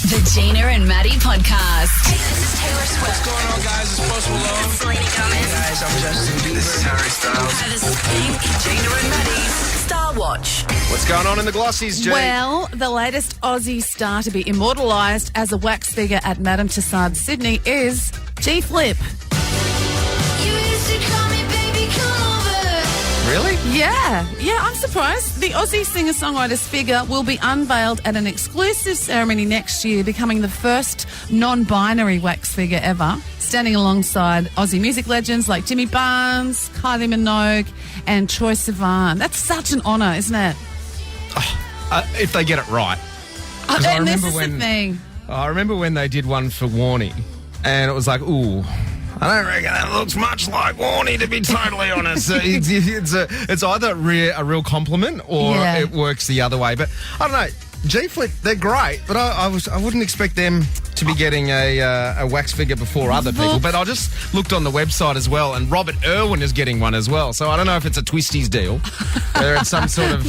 The Gina and Matty Podcast. Hey, this is Taylor Swift. What's going on, guys? It's Post Malone. Selena Gomez. Hey, guys, I'm Justin Bieber. This is Harry Styles. Hi, this is Pink. Gina and Matty's Star Watch. What's going on in the glossies, G? Well, the latest Aussie star to be immortalised as a wax figure at Madame Tussauds Sydney is G-Flip. Really? Yeah, I'm surprised. The Aussie singer-songwriter's figure will be unveiled at an exclusive ceremony next year, becoming the first non-binary wax figure ever, standing alongside Aussie music legends like Jimmy Barnes, Kylie Minogue and Troye Sivan. That's such an honour, isn't it? If they get it right. 'Cause And this is the thing. I remember when they did one for Warnie, and it was like, ooh, I don't reckon that looks much like Warnie, to be totally honest. It's either a real compliment or it works the other way. But I don't know. G-Flip, they're great, but I wouldn't expect them to be getting a wax figure before other people. But I just looked on the website as well, and Robert Irwin is getting one as well. So I don't know if it's a Twisties deal. They're in some sort of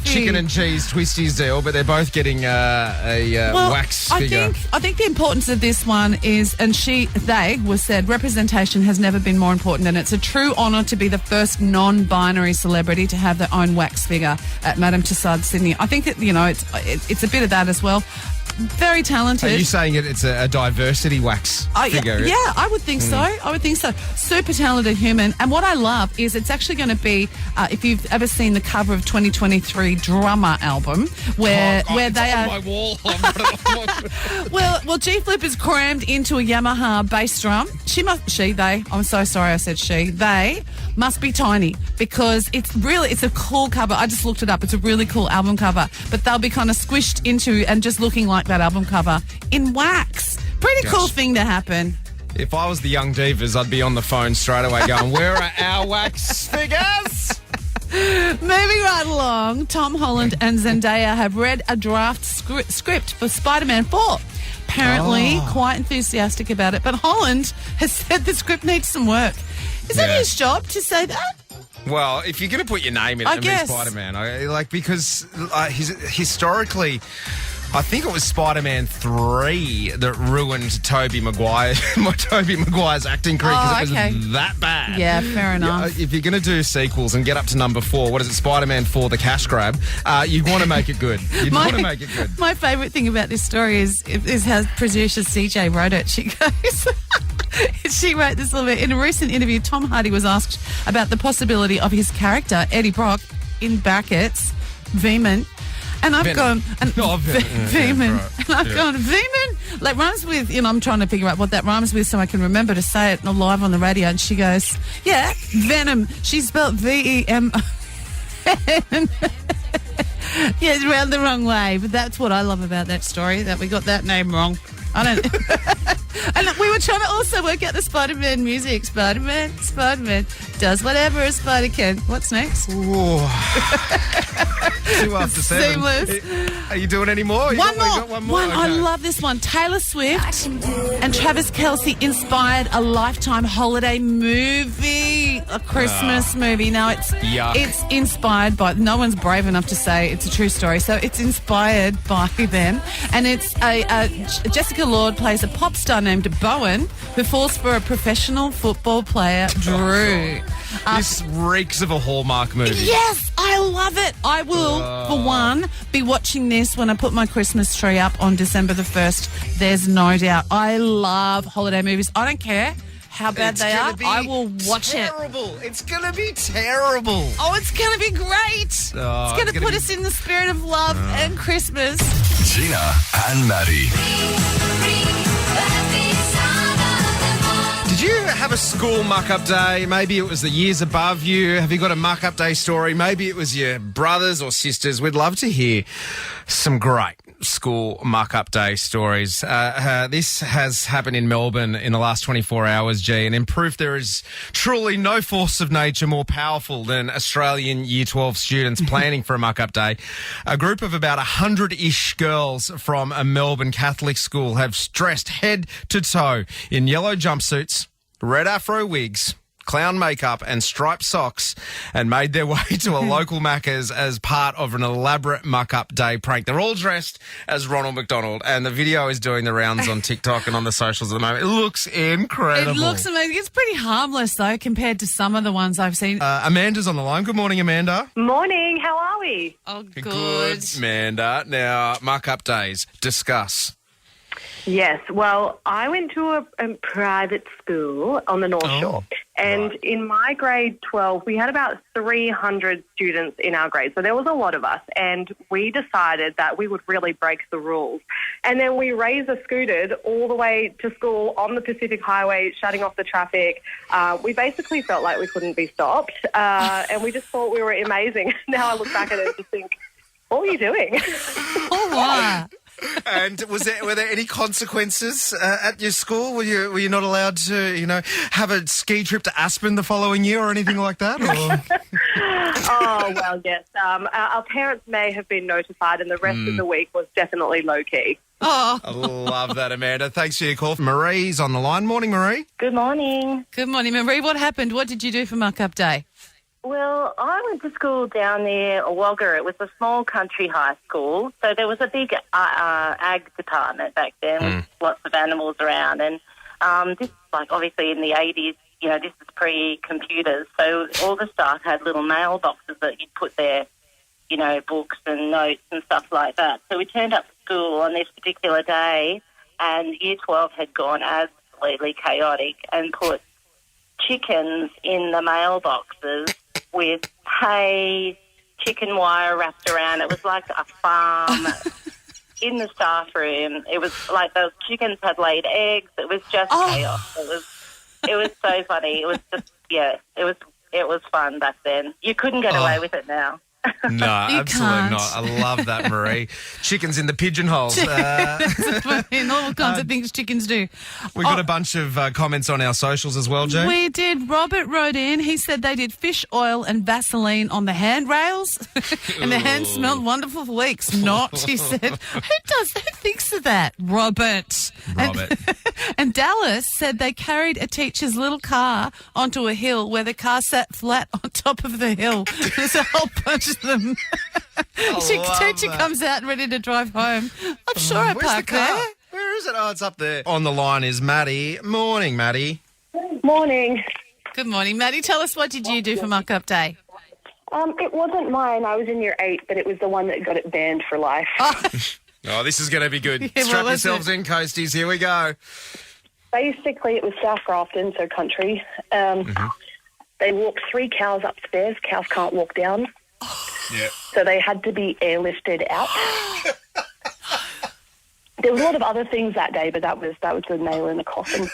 chicken and cheese Twisties deal, but they're both getting a wax figure. I think the importance of this one is, and they was said, representation has never been more important, and it's a true honour to be the first non-binary celebrity to have their own wax figure at Madame Tussauds Sydney. I think that, it's a bit of that as well. Very talented. Are you saying it's a diversity wax figure? Yeah, I would think so. I would think so. Super talented human. And what I love is it's actually going to be, if you've ever seen the cover of 2023 Drummer album, where they are... on my wall. Well, G-Flip is crammed into a Yamaha bass drum. I'm so sorry I said she. They must be tiny because it's a cool cover. I just looked it up. It's a really cool album cover. But they'll be kind of squished into and just looking like that album cover in wax. Pretty cool thing to happen. If I was the Young Divas, I'd be on the phone straight away going, where are our wax figures? Moving right along, Tom Holland and Zendaya have read a draft script for Spider-Man 4. Apparently, quite enthusiastic about it. But Holland has said the script needs some work. Is that his job to say that? Well, if you're going to put your name in it and be Spider-Man, because historically, I think it was Spider-Man 3 that ruined Tobey Maguire's acting career because it was that bad. Yeah, fair enough. If you're going to do sequels and get up to number 4, what is it, Spider-Man 4, The Cash Grab, you'd want to make it good. My favourite thing about this story is how producer CJ wrote it. She goes... She wrote this little bit. In a recent interview, Tom Hardy was asked about the possibility of his character, Eddie Brock, in brackets, Veeman. And I've gone, Veeman. And I've gone, Veeman? Like, rhymes with, I'm trying to figure out what that rhymes with so I can remember to say it live on the radio. And she goes, yeah, Venom. She spelled V-E-M. Yeah, it's around the wrong way. But that's what I love about that story, that we got that name wrong. I don't... And we were trying to also work out the Spider-Man music. Spider-Man does whatever a spider can. What's next? 2 after 7. Seamless. Are you doing any more? One more. Okay. I love this one. Taylor Swift and Travis Kelce inspired a Lifetime holiday movie, a Christmas movie. Now, it's inspired by... No one's brave enough to say it's a true story, so it's inspired by them. And it's Jessica Lord plays a pop star named Bowen who falls for a professional football player, Drew. This reeks of a Hallmark movie. Yes, I love it. I will, for one, be watching this when I put my Christmas tree up on December the 1st. There's no doubt. I love holiday movies. I don't care how bad they are. I will watch it. It's going to be terrible. Oh, it's going to be great. It's going to put us in the spirit of love and Christmas. Gina and Matty. Did you have a school muck-up day? Maybe it was the years above you. Have you got a muck-up day story? Maybe it was your brothers or sisters. We'd love to hear some great school muck-up day stories. This has happened in Melbourne in the last 24 hours, G, and in proof there is truly no force of nature more powerful than Australian Year 12 students planning for a muck-up day. A group of about 100-ish girls from a Melbourne Catholic school have dressed head to toe in yellow jumpsuits, red afro wigs, clown makeup and striped socks and made their way to a local Macca's as part of an elaborate muck-up day prank. They're all dressed as Ronald McDonald, and the video is doing the rounds on TikTok and on the socials at the moment. It looks incredible. It looks amazing. It's pretty harmless, though, compared to some of the ones I've seen. Amanda's on the line. Good morning, Amanda. Morning, how are we? Oh, good. Amanda. Now, muck-up days. Discuss. Yes, well, I went to a private school on the North Shore, and in my grade 12, we had about 300 students in our grade, so there was a lot of us, and we decided that we would really break the rules. And then we scooted all the way to school on the Pacific Highway, shutting off the traffic. We basically felt like we couldn't be stopped, and we just thought we were amazing. Now I look back at it and just think, what were you doing? Oh, wow. And were there any consequences at your school? Were you not allowed to, have a ski trip to Aspen the following year or anything like that? Oh, well, yes. Our parents may have been notified, and the rest of the week was definitely low-key. Oh. I love that, Amanda. Thanks for your call. Marie's on the line. Morning, Marie. Good morning. Good morning, Marie. What happened? What did you do for muck-up day? Well, I went to school down near Wagga. It was a small country high school, so there was a big ag department back then with lots of animals around. And this is obviously in the 80s, this is pre-computers, so all the staff had little mailboxes that you'd put their, books and notes and stuff like that. So we turned up to school on this particular day, and Year 12 had gone absolutely chaotic and put chickens in the mailboxes with hay, chicken wire wrapped around. It was like a farm in the staff room. It was like those chickens had laid eggs. It was just chaos. It was so funny. It was just, it was fun back then. You couldn't get away with it now. No, absolutely not. I love that, Marie. Chickens in the pigeonholes. And all kinds of things chickens do. We got a bunch of comments on our socials as well, Jane. We did. Robert wrote in. He said they did fish oil and Vaseline on the handrails, and the hands smelled wonderful for weeks. Not, he said. Who thinks of that? Robert. And Dallas said they carried a teacher's little car onto a hill where the car sat flat on top of the hill. There's a whole bunch of them. Teacher comes out ready to drive home. I'm sure I parked there. Where is it? Oh, it's up there. On the line is Maddie. Morning, Maddie. Morning. Good morning, Maddie. Tell us, what did you do for muck-up day? It wasn't mine. I was in year 8, but it was the one that got it banned for life. Oh, this is going to be good. Yeah, Strap yourselves in, coasties. Here we go. Basically, it was South Grafton, so country. They walked 3 cows upstairs. Cows can't walk down. Yeah. So they had to be airlifted out. There was a lot of other things that day, but that was the nail in the coffin.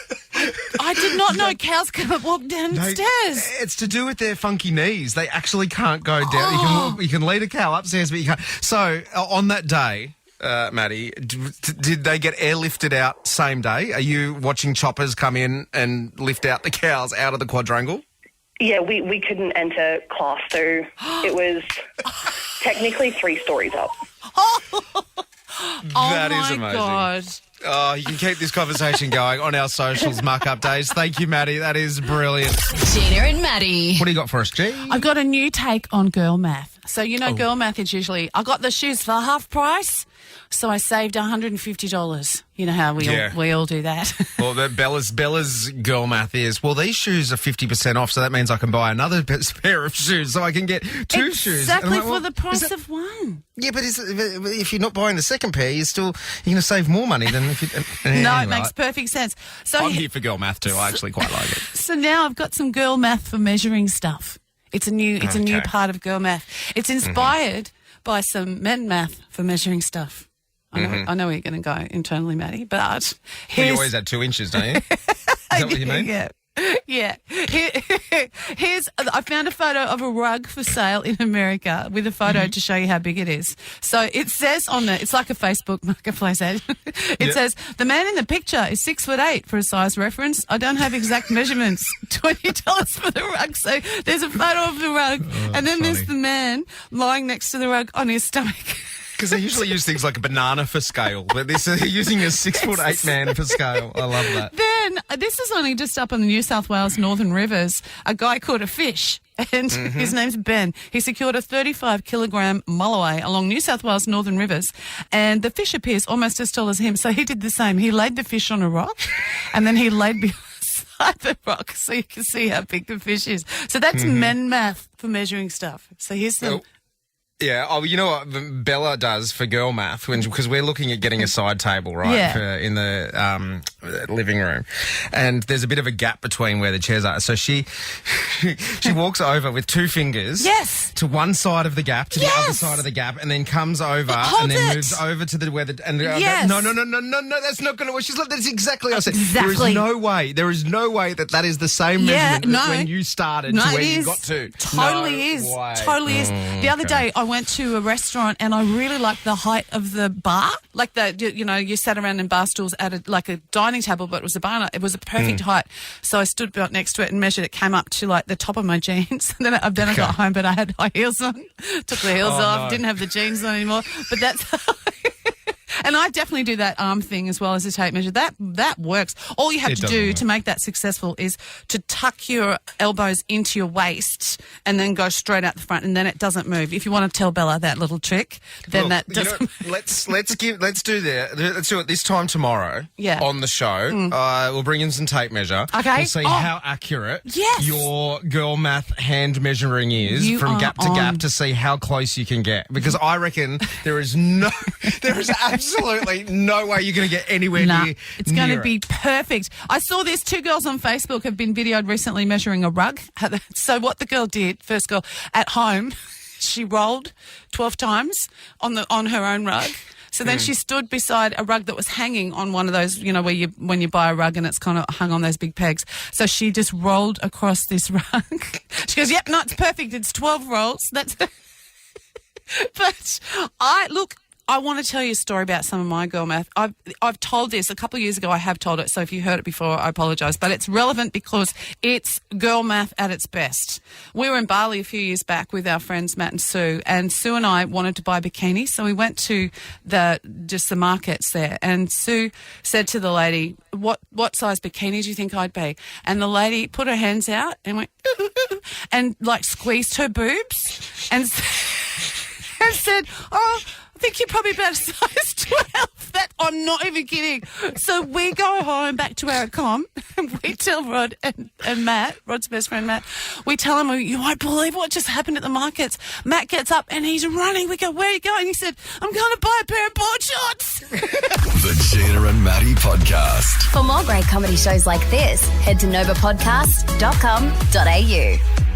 I did not know cows can't walk downstairs. It's to do with their funky knees. They actually can't go down. You can lead a cow upstairs, but you can't. So on that day, Maddie, did they get airlifted out same day? Are you watching choppers come in and lift out the cows out of the quadrangle? Yeah, we couldn't enter class, so it was technically 3 stories up. That is amazing. God. Oh, you can keep this conversation going on our socials, muck-up days. Thank you, Maddie. That is brilliant. Gina and Matty. What do you got for us, G? I've got a new take on girl math. So, girl math is usually, I got the shoes for half price, so I saved $150. You know how we all do that. Well, Bella's girl math is, well, these shoes are 50% off, so that means I can buy another pair of shoes, so I can get 2 shoes. Exactly, for the price of one. Yeah, but if you're not buying the second pair, you're going to save more money than if you... No, it makes perfect sense. So I'm here for girl math too. I actually quite like it. So now I've got some girl math for measuring stuff. It's a new part of girl math. It's inspired by some men math for measuring stuff. I know where you're going to go internally, Matty, but you always had 2 inches, don't you? Is that what you mean? Yeah. Yeah. I found a photo of a rug for sale in America with a photo to show you how big it is. So it says on it, it's like a Facebook marketplace ad. It says, the man in the picture is 6'8" for a size reference. I don't have exact measurements. $20 for the rug. So there's a photo of the rug and then there's the man lying next to the rug on his stomach. Because they usually use things like a banana for scale, but they're using a 6'8" man for scale. I love that. Then then this is only just up on the New South Wales Northern Rivers. A guy caught a fish. And his name's Ben. He secured a 35-kilogram mulloway along New South Wales Northern Rivers, and the fish appears almost as tall as him. So he did the same. He laid the fish on a rock, and then he laid beside the rock so you can see how big the fish is. So that's men math for measuring stuff. So here's some... Yeah. Oh, you know what Bella does for girl math because we're looking at getting a side table, right, Yeah. in the living room, and there's a bit of a gap between where the chairs are. So she walks over with two fingers, Yes. to one side of the gap, to the other Yes. side of the gap, and then comes over Hold and then it. moves over to the where the and Yes. no, that's not going to work. She's like, that's exactly what I said. Exactly. There is no way that is the same measurement that when you started to where you got to. Totally No is. way. Totally is. The other day I went to a restaurant and I really liked the height of the bar. Like you sat around in bar stools at a dining table, but it was a bar. It was a perfect height. So I stood right next to it and measured. It came up to like the top of my jeans. And then I got home, but I had high heels on. Took the heels off. No. Didn't have the jeans on anymore. But that's... And I definitely do that arm thing as well as a tape measure. That works. All you have to do to make that successful is to tuck your elbows into your waist and then go straight out the front, and then it doesn't move. If you want to tell Bella that little trick, then that doesn't move. Let's do it this time tomorrow. Yeah. On the show, we'll bring in some tape measure. Okay. We'll see how accurate Yes. your girl math hand measuring is You from are gap to gap on. to see how close you can get. Because I reckon there is absolutely no way you're going to get anywhere near. It's going to near be it. perfect. I saw this. Two girls on Facebook have been videoed recently measuring a rug. So what the girl did, first girl, at home, she rolled 12 times on her own rug. So then she stood beside a rug that was hanging on one of those, when you buy a rug and it's kind of hung on those big pegs. So she just rolled across this rug. She goes, yep, no, it's perfect. It's 12 rolls. That's... But I want to tell you a story about some of my girl math. I've told this a couple of years ago. I have told it, so if you heard it before, I apologise. But it's relevant because it's girl math at its best. We were in Bali a few years back with our friends Matt and Sue and I wanted to buy bikinis, so we went to the markets there. And Sue said to the lady, "What size bikini do you think I'd be?" And the lady put her hands out and went and like squeezed her boobs and said, "Oh, I think you're probably about a size 12. That I'm not even kidding." So we go home back to our comm and we tell Rod and Matt, Rod's best friend Matt, we tell him, "You won't believe what just happened at the markets." Matt gets up and he's running. We go, "Where are you going?" He said, "I'm going to buy a pair of board shorts." The Gina and Matty Podcast. For more great comedy shows like this, head to novapodcast.com.au.